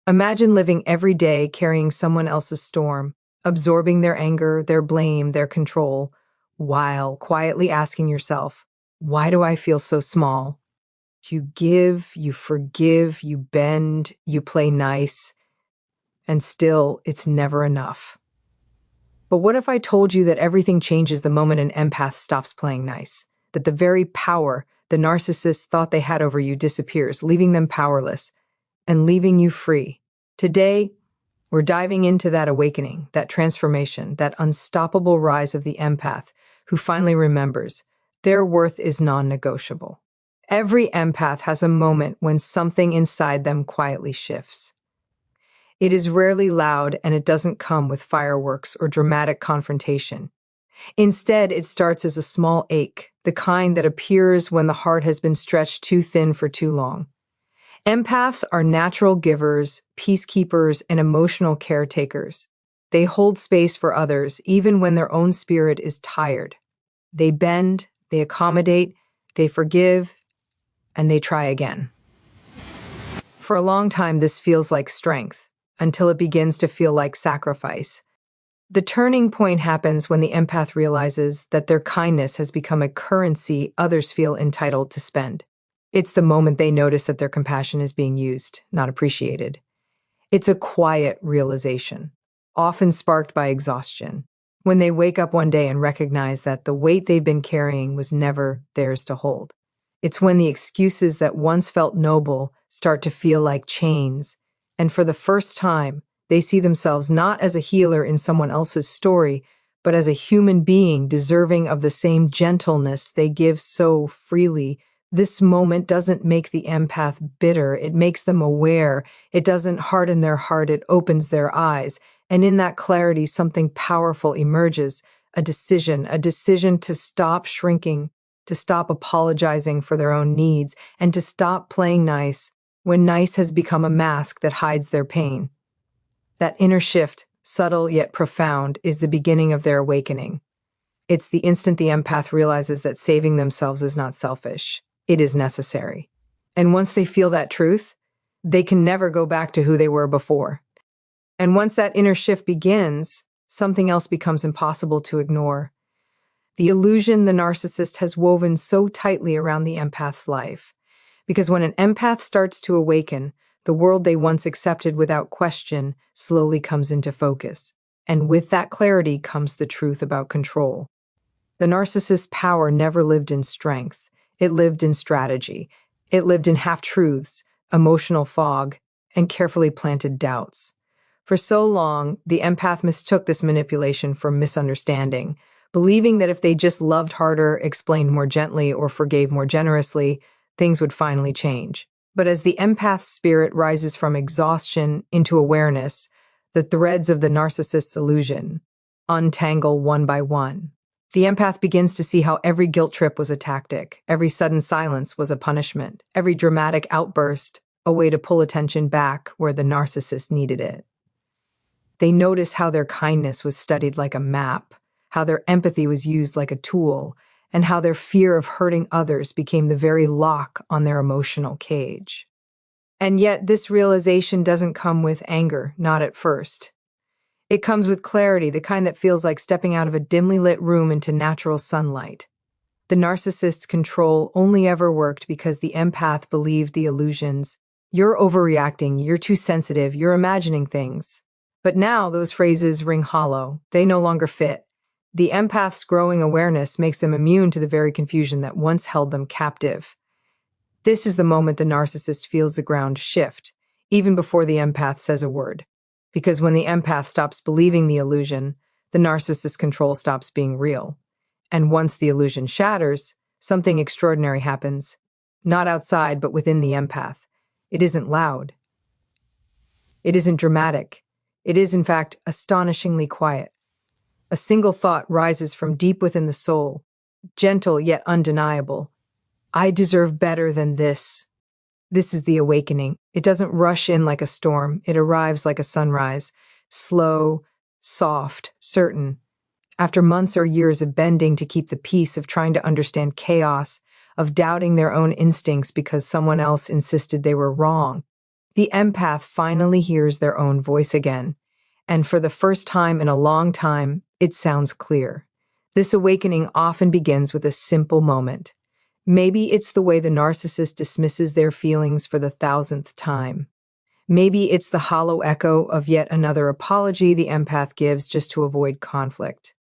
Imagine living every day carrying someone else's storm, absorbing their anger, their blame, their control, while quietly asking yourself, why do I feel so small? You give, you forgive, you bend, you play nice, and still it's never enough. But what if I told you that everything changes the moment an empath stops playing nice? That the very power the narcissist thought they had over you disappears, leaving them powerless and leaving you free. Today, we're diving into that awakening, that transformation, that unstoppable rise of the empath who finally remembers their worth is non-negotiable. Every empath has a moment when something inside them quietly shifts. It is rarely loud, and it doesn't come with fireworks or dramatic confrontation. Instead, it starts as a small ache, the kind that appears when the heart has been stretched too thin for too long. Empaths are natural givers, peacekeepers, and emotional caretakers. They hold space for others even when their own spirit is tired. They bend, they accommodate, they forgive, and they try again. For a long time, this feels like strength, until it begins to feel like sacrifice. The turning point happens when the empath realizes that their kindness has become a currency others feel entitled to spend. It's the moment they notice that their compassion is being used, not appreciated. It's a quiet realization, often sparked by exhaustion, when they wake up one day and recognize that the weight they've been carrying was never theirs to hold. It's when the excuses that once felt noble start to feel like chains, and for the first time, they see themselves not as a healer in someone else's story, but as a human being deserving of the same gentleness they give so freely. This moment doesn't make the empath bitter, it makes them aware. It doesn't harden their heart, it opens their eyes. And in that clarity, something powerful emerges, a decision to stop shrinking, to stop apologizing for their own needs, and to stop playing nice when nice has become a mask that hides their pain. That inner shift, subtle yet profound, is the beginning of their awakening. It's the instant the empath realizes that saving themselves is not selfish. It is necessary. And once they feel that truth, they can never go back to who they were before. And once that inner shift begins, something else becomes impossible to ignore. The illusion the narcissist has woven so tightly around the empath's life. Because when an empath starts to awaken, the world they once accepted without question slowly comes into focus. And with that clarity comes the truth about control. The narcissist's power never lived in strength. It lived in strategy. It lived in half-truths, emotional fog, and carefully planted doubts. For so long, the empath mistook this manipulation for misunderstanding, believing that if they just loved harder, explained more gently, or forgave more generously, things would finally change. But as the empath's spirit rises from exhaustion into awareness, the threads of the narcissist's illusion untangle one by one. The empath begins to see how every guilt trip was a tactic, every sudden silence was a punishment, every dramatic outburst a way to pull attention back where the narcissist needed it. They notice how their kindness was studied like a map, how their empathy was used like a tool, and how their fear of hurting others became the very lock on their emotional cage. And yet, this realization doesn't come with anger, not at first. It comes with clarity, the kind that feels like stepping out of a dimly lit room into natural sunlight. The narcissist's control only ever worked because the empath believed the illusions. You're overreacting, you're too sensitive, you're imagining things. But now those phrases ring hollow. They no longer fit. The empath's growing awareness makes them immune to the very confusion that once held them captive. This is the moment the narcissist feels the ground shift, even before the empath says a word. Because when the empath stops believing the illusion, the narcissist's control stops being real. And once the illusion shatters, something extraordinary happens. Not outside, but within the empath. It isn't loud. It isn't dramatic. It is, in fact, astonishingly quiet. A single thought rises from deep within the soul, gentle yet undeniable. I deserve better than this. This is the awakening. It doesn't rush in like a storm. It arrives like a sunrise, slow, soft, certain. After months or years of bending to keep the peace, of trying to understand chaos, of doubting their own instincts because someone else insisted they were wrong, The empath finally hears their own voice again, and for the first time in a long time, it sounds clear. This awakening often begins with a simple moment. Maybe it's the way the narcissist dismisses their feelings for the thousandth time. Maybe it's the hollow echo of yet another apology the empath gives just to avoid conflict.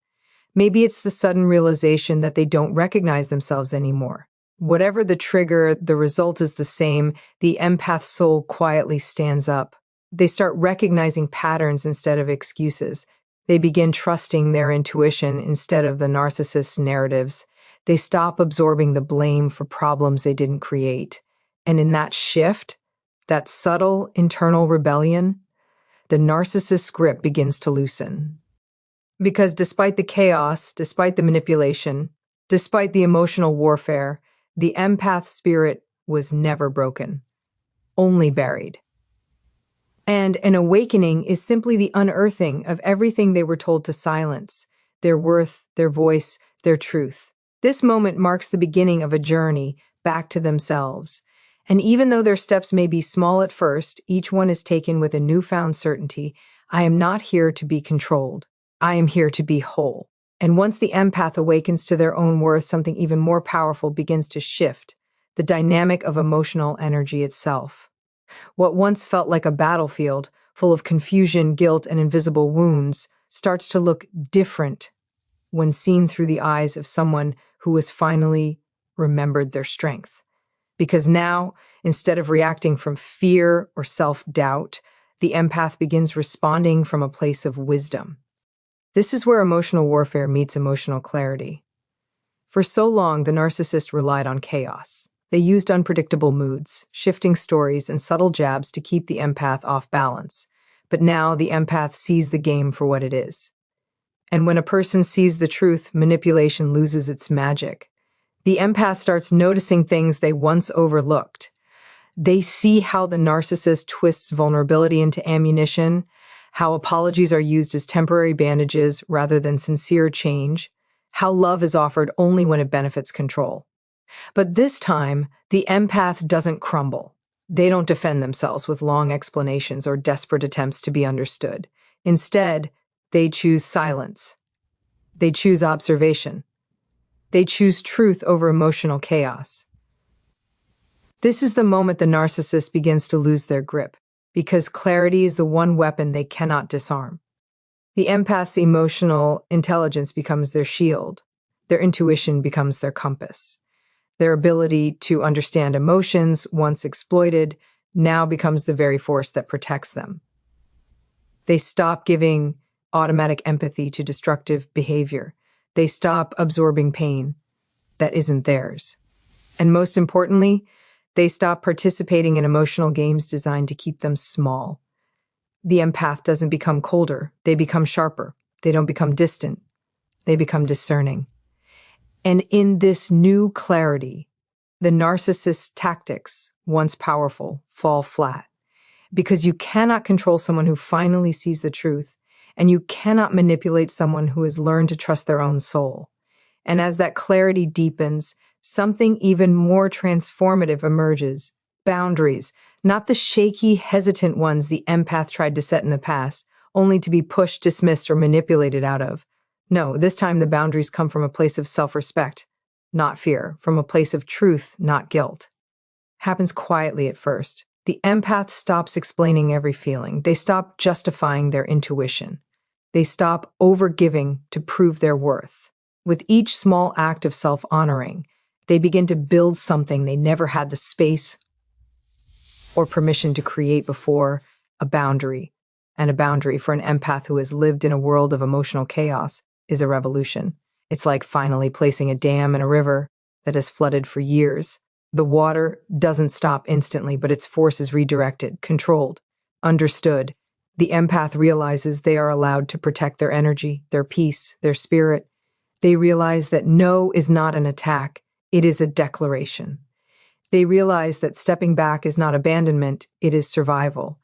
Maybe it's the sudden realization that they don't recognize themselves anymore. Whatever the trigger, the result is the same. The empath's soul quietly stands up. They start recognizing patterns instead of excuses. They begin trusting their intuition instead of the narcissist's narratives. They stop absorbing the blame for problems they didn't create. And in that shift, that subtle internal rebellion, the narcissist's grip begins to loosen. Because despite the chaos, despite the manipulation, despite the emotional warfare, the empath spirit was never broken, only buried. And an awakening is simply the unearthing of everything they were told to silence, their worth, their voice, their truth. This moment marks the beginning of a journey back to themselves. And even though their steps may be small at first, each one is taken with a newfound certainty. I am not here to be controlled. I am here to be whole. And once the empath awakens to their own worth, something even more powerful begins to shift, the dynamic of emotional energy itself. What once felt like a battlefield, full of confusion, guilt, and invisible wounds, starts to look different when seen through the eyes of someone who has finally remembered their strength. Because now, instead of reacting from fear or self-doubt, the empath begins responding from a place of wisdom. This is where emotional warfare meets emotional clarity. For so long, the narcissist relied on chaos. They used unpredictable moods, shifting stories, and subtle jabs to keep the empath off balance. But now the empath sees the game for what it is. And when a person sees the truth, manipulation loses its magic. The empath starts noticing things they once overlooked. They see how the narcissist twists vulnerability into ammunition, how apologies are used as temporary bandages rather than sincere change, how love is offered only when it benefits control. But this time, the empath doesn't crumble. They don't defend themselves with long explanations or desperate attempts to be understood. Instead, they choose silence. They choose observation. They choose truth over emotional chaos. This is the moment the narcissist begins to lose their grip, because clarity is the one weapon they cannot disarm. The empath's emotional intelligence becomes their shield. Their intuition becomes their compass. Their ability to understand emotions, once exploited, now becomes the very force that protects them. They stop giving automatic empathy to destructive behavior. They stop absorbing pain that isn't theirs. And most importantly, they stop participating in emotional games designed to keep them small. The empath doesn't become colder, they become sharper. They don't become distant, they become discerning. And in this new clarity, the narcissist's tactics, once powerful, fall flat. Because you cannot control someone who finally sees the truth, and you cannot manipulate someone who has learned to trust their own soul. And as that clarity deepens, something even more transformative emerges. Boundaries, not the shaky, hesitant ones the empath tried to set in the past, only to be pushed, dismissed, or manipulated out of. No, this time the boundaries come from a place of self-respect, not fear, from a place of truth, not guilt. Happens quietly at first. The empath stops explaining every feeling. They stop justifying their intuition. They stop overgiving to prove their worth. With each small act of self-honoring, they begin to build something they never had the space or permission to create before, a boundary. And a boundary for an empath who has lived in a world of emotional chaos is a revolution. It's like finally placing a dam in a river that has flooded for years. The water doesn't stop instantly, but its force is redirected, controlled, understood. The empath realizes they are allowed to protect their energy, their peace, their spirit. They realize that no is not an attack, it is a declaration. They realize that stepping back is not abandonment, it is survival.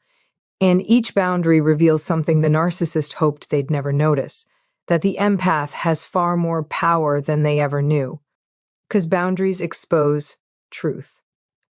And each boundary reveals something the narcissist hoped they'd never notice, that the empath has far more power than they ever knew. Because boundaries expose truth.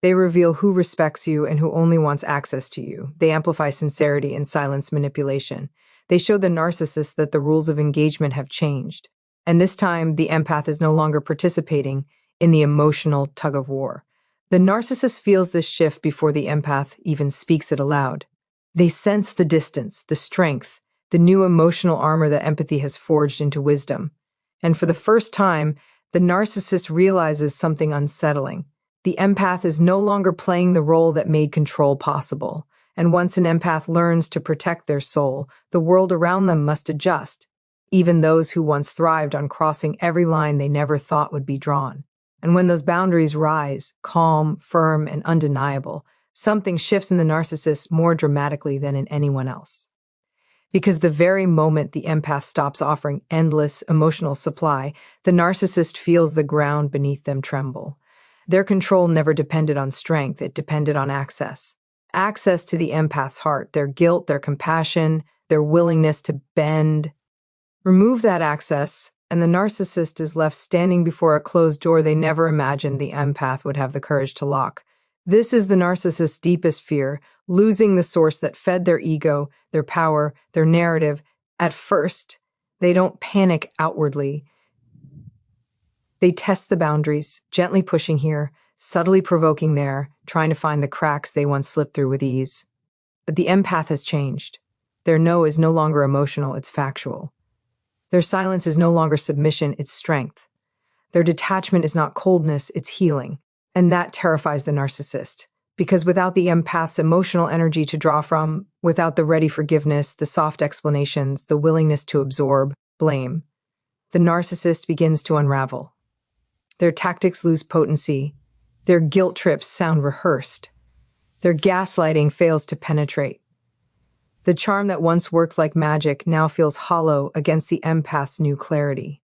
They reveal who respects you and who only wants access to you. They amplify sincerity and silence manipulation. They show the narcissist that the rules of engagement have changed. And this time, the empath is no longer participating in the emotional tug of war. The narcissist feels this shift before the empath even speaks it aloud. They sense the distance, the strength, the new emotional armor that empathy has forged into wisdom. And for the first time, the narcissist realizes something unsettling. The empath is no longer playing the role that made control possible. And once an empath learns to protect their soul, the world around them must adjust, even those who once thrived on crossing every line they never thought would be drawn. And when those boundaries rise, calm, firm, and undeniable, something shifts in the narcissist more dramatically than in anyone else. Because the very moment the empath stops offering endless emotional supply, the narcissist feels the ground beneath them tremble. Their control never depended on strength, it depended on access. Access to the empath's heart, their guilt, their compassion, their willingness to bend. Remove that access, and the narcissist is left standing before a closed door they never imagined the empath would have the courage to lock. This is the narcissist's deepest fear, losing the source that fed their ego, their power, their narrative. At first, they don't panic outwardly. They test the boundaries, gently pushing here, subtly provoking there, trying to find the cracks they once slipped through with ease. But the empath has changed. Their no is no longer emotional, it's factual. Their silence is no longer submission, it's strength. Their detachment is not coldness, it's healing. And that terrifies the narcissist. Because without the empath's emotional energy to draw from, without the ready forgiveness, the soft explanations, the willingness to absorb, blame, the narcissist begins to unravel. Their tactics lose potency. Their guilt trips sound rehearsed. Their gaslighting fails to penetrate. The charm that once worked like magic now feels hollow against the empath's new clarity.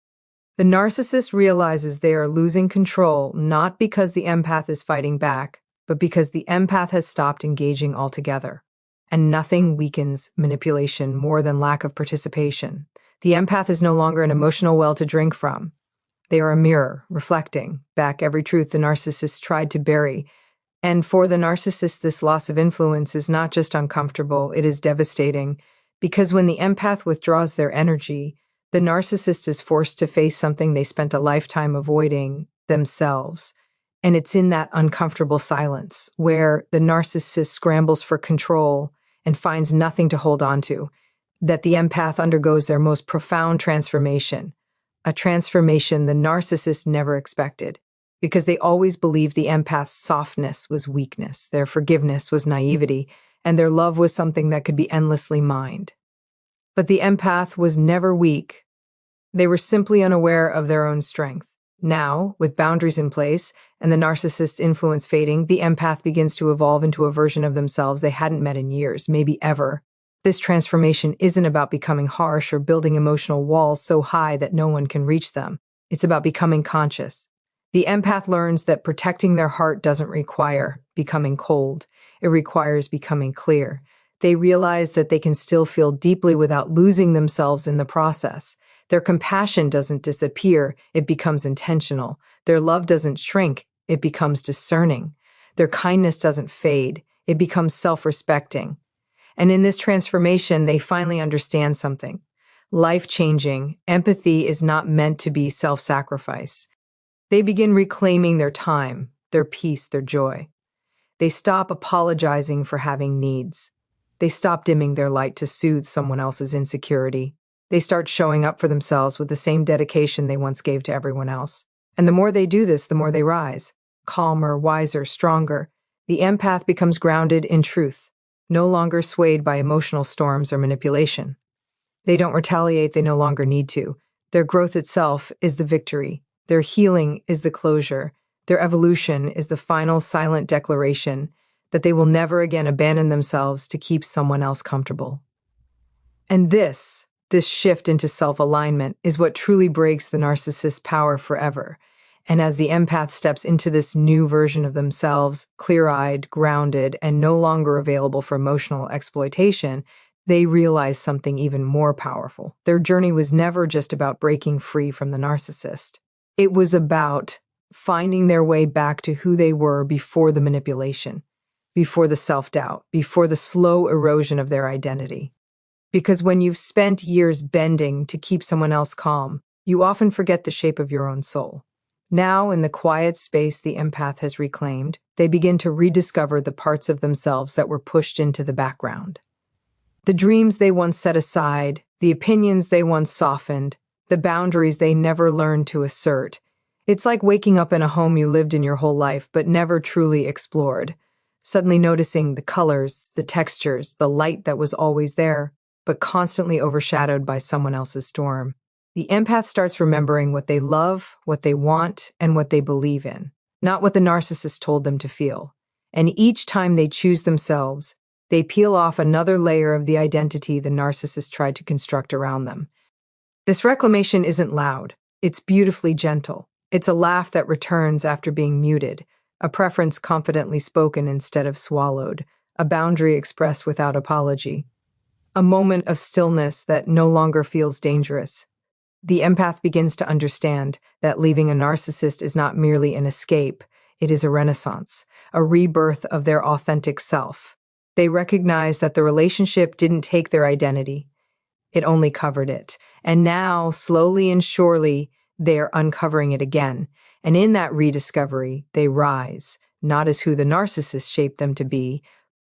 The narcissist realizes they are losing control not because the empath is fighting back, but because the empath has stopped engaging altogether. And nothing weakens manipulation more than lack of participation. The empath is no longer an emotional well to drink from. They are a mirror, reflecting back every truth the narcissist tried to bury. And for the narcissist, this loss of influence is not just uncomfortable, it is devastating. Because when the empath withdraws their energy, the narcissist is forced to face something they spent a lifetime avoiding, themselves. And it's in that uncomfortable silence where the narcissist scrambles for control and finds nothing to hold on to, that the empath undergoes their most profound transformation, a transformation the narcissist never expected, because they always believed the empath's softness was weakness, their forgiveness was naivety, and their love was something that could be endlessly mined. But the empath was never weak. They were simply unaware of their own strength. Now, with boundaries in place and the narcissist's influence fading, the empath begins to evolve into a version of themselves they hadn't met in years, maybe ever. This transformation isn't about becoming harsh or building emotional walls so high that no one can reach them. It's about becoming conscious. The empath learns that protecting their heart doesn't require becoming cold. It requires becoming clear. They realize that they can still feel deeply without losing themselves in the process. Their compassion doesn't disappear, it becomes intentional. Their love doesn't shrink, it becomes discerning. Their kindness doesn't fade, it becomes self-respecting. And in this transformation, they finally understand something. Life-changing, empathy is not meant to be self-sacrifice. They begin reclaiming their time, their peace, their joy. They stop apologizing for having needs. They stop dimming their light to soothe someone else's insecurity. They start showing up for themselves with the same dedication they once gave to everyone else. And the more they do this, the more they rise. Calmer, wiser, stronger. The empath becomes grounded in truth, no longer swayed by emotional storms or manipulation. They don't retaliate, they no longer need to. Their growth itself is the victory. Their healing is the closure. Their evolution is the final silent declaration that they will never again abandon themselves to keep someone else comfortable. And this shift into self-alignment is what truly breaks the narcissist's power forever. And as the empath steps into this new version of themselves, clear-eyed, grounded, and no longer available for emotional exploitation, they realize something even more powerful. Their journey was never just about breaking free from the narcissist. It was about finding their way back to who they were before the manipulation, before the self-doubt, before the slow erosion of their identity. Because when you've spent years bending to keep someone else calm, you often forget the shape of your own soul. Now, in the quiet space the empath has reclaimed, they begin to rediscover the parts of themselves that were pushed into the background. The dreams they once set aside, the opinions they once softened, the boundaries they never learned to assert. It's like waking up in a home you lived in your whole life but never truly explored, suddenly noticing the colors, the textures, the light that was always there, but constantly overshadowed by someone else's storm. The empath starts remembering what they love, what they want, and what they believe in, not what the narcissist told them to feel. And each time they choose themselves, they peel off another layer of the identity the narcissist tried to construct around them. This reclamation isn't loud. It's beautifully gentle. It's a laugh that returns after being muted, a preference confidently spoken instead of swallowed, a boundary expressed without apology, a moment of stillness that no longer feels dangerous. The empath begins to understand that leaving a narcissist is not merely an escape, it is a renaissance, a rebirth of their authentic self. They recognize that the relationship didn't take their identity, it only covered it. And now, slowly and surely, they are uncovering it again. And in that rediscovery, they rise, not as who the narcissist shaped them to be,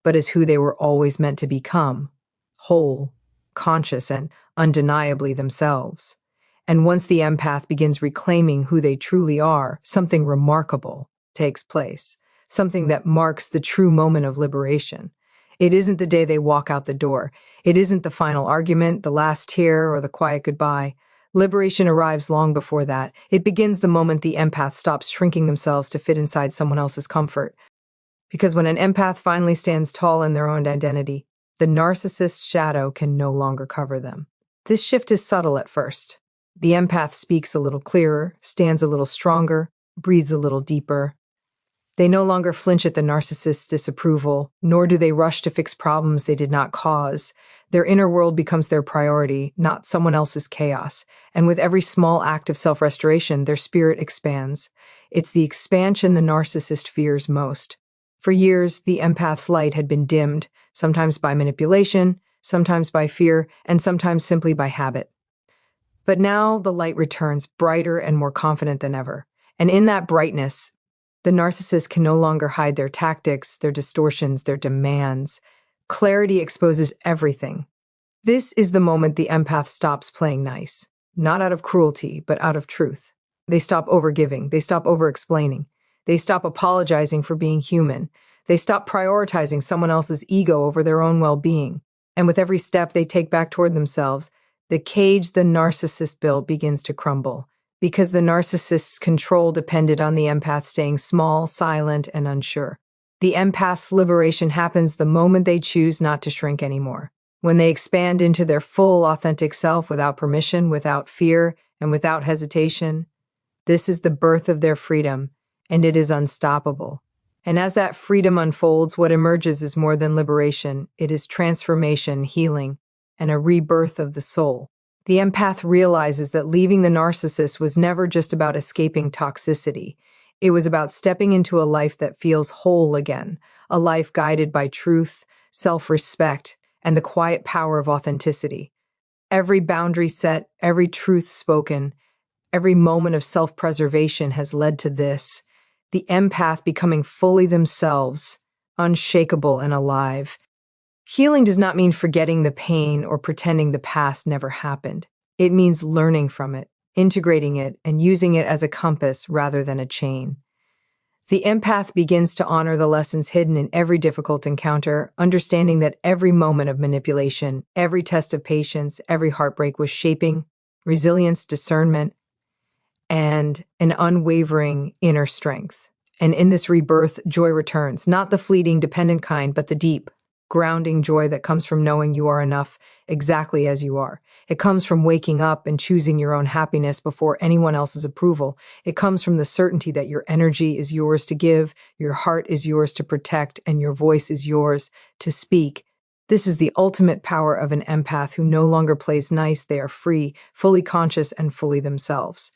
but as who they were always meant to become, whole, conscious, and undeniably themselves. And once the empath begins reclaiming who they truly are, something remarkable takes place, something that marks the true moment of liberation. It isn't the day they walk out the door. It isn't the final argument, the last tear, or the quiet goodbye. Liberation arrives long before that. It begins the moment the empath stops shrinking themselves to fit inside someone else's comfort. Because when an empath finally stands tall in their own identity, the narcissist's shadow can no longer cover them. This shift is subtle at first. The empath speaks a little clearer, stands a little stronger, breathes a little deeper. They no longer flinch at the narcissist's disapproval, nor do they rush to fix problems they did not cause. Their inner world becomes their priority, not someone else's chaos. And with every small act of self-restoration, their spirit expands. It's the expansion the narcissist fears most. For years, the empath's light had been dimmed, sometimes by manipulation, sometimes by fear, and sometimes simply by habit. But now the light returns, brighter and more confident than ever. And in that brightness, the narcissist can no longer hide their tactics, their distortions, their demands. Clarity exposes everything. This is the moment the empath stops playing nice, not out of cruelty, but out of truth. They stop overgiving, they stop over-explaining, they stop apologizing for being human, they stop prioritizing someone else's ego over their own well-being. And with every step they take back toward themselves, the cage the narcissist built begins to crumble. Because the narcissist's control depended on the empath staying small, silent, and unsure. The empath's liberation happens the moment they choose not to shrink anymore. When they expand into their full, authentic self without permission, without fear, and without hesitation. This is the birth of their freedom, and it is unstoppable. And as that freedom unfolds, what emerges is more than liberation. It is transformation, healing, and a rebirth of the soul. The empath realizes that leaving the narcissist was never just about escaping toxicity. It was about stepping into a life that feels whole again, a life guided by truth, self-respect, and the quiet power of authenticity. Every boundary set, every truth spoken, every moment of self-preservation has led to this, the empath becoming fully themselves, unshakable and alive. Healing does not mean forgetting the pain or pretending the past never happened. It means learning from it, integrating it, and using it as a compass rather than a chain. The empath begins to honor the lessons hidden in every difficult encounter, understanding that every moment of manipulation, every test of patience, every heartbreak was shaping resilience, discernment, and an unwavering inner strength. And in this rebirth, joy returns, not the fleeting, dependent kind, but the deep, grounding joy that comes from knowing you are enough exactly as you are. It comes from waking up and choosing your own happiness before anyone else's approval. It comes from the certainty that your energy is yours to give, your heart is yours to protect, and your voice is yours to speak. This is the ultimate power of an empath who no longer plays nice. They are free, fully conscious, and fully themselves.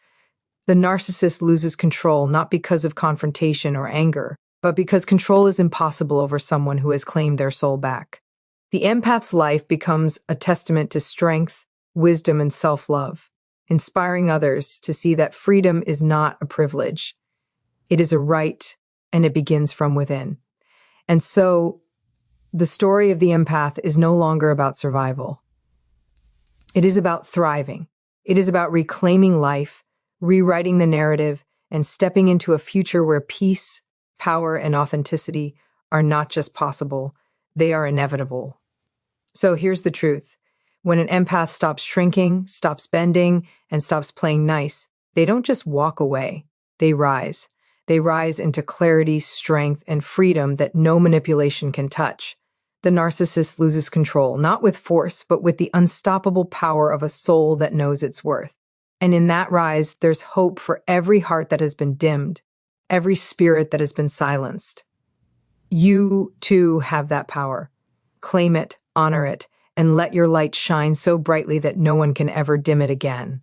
The narcissist loses control not because of confrontation or anger, but because control is impossible over someone who has claimed their soul back. The empath's life becomes a testament to strength, wisdom, and self-love, inspiring others to see that freedom is not a privilege. It is a right, and it begins from within. And so, the story of the empath is no longer about survival. It is about thriving. It is about reclaiming life, rewriting the narrative, and stepping into a future where peace, power, and authenticity are not just possible, they are inevitable. So here's the truth. When an empath stops shrinking, stops bending, and stops playing nice, they don't just walk away, they rise. They rise into clarity, strength, and freedom that no manipulation can touch. The narcissist loses control, not with force, but with the unstoppable power of a soul that knows its worth. And in that rise, there's hope for every heart that has been dimmed, every spirit that has been silenced. You, too, have that power. Claim it, honor it, and let your light shine so brightly that no one can ever dim it again.